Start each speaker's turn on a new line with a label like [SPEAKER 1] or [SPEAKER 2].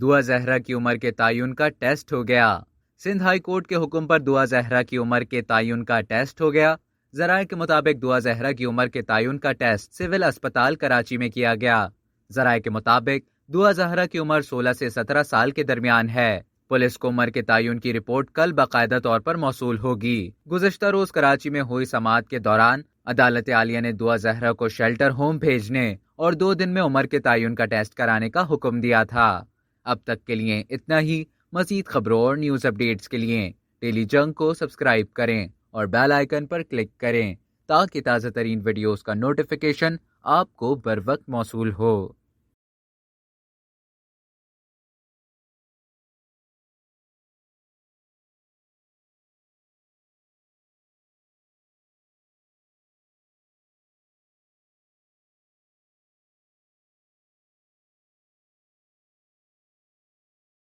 [SPEAKER 1] दुआ जहरा की उम्र के तयन का टेस्ट हो गया। सिंध हाई कोर्ट के हुक्म पर दुआ जहरा की उम्र के तयन का टेस्ट हो गया। जराये के मुताबिक दुआ जहरा की उम्र के तयन का टेस्ट सिविल अस्पताल कराची में किया गया। जराये के मुताबिक दुआ जहरा की उम्र 16 से 17 साल के दरमियान है। पुलिस को उम्र के तयन की रिपोर्ट कल बाकायदा तौर पर मौसूल होगी। गुज़िश्ता रोज कराची में हुई समाअत के दौरान अदालत आलिया ने दुआ जहरा को शेल्टर होम भेजने और 2 दिन में उम्र के तयन का टेस्ट कराने का हुक्म दिया था। अब तक के लिए इतना ही। मज़ीद खबरों और न्यूज़ अपडेट्स के लिए डेली जंग को सब्सक्राइब करें और बेल आइकन पर क्लिक करें ताकि ताज़ा तरीन वीडियोस का नोटिफिकेशन आपको बर वक्त मौसूल हो।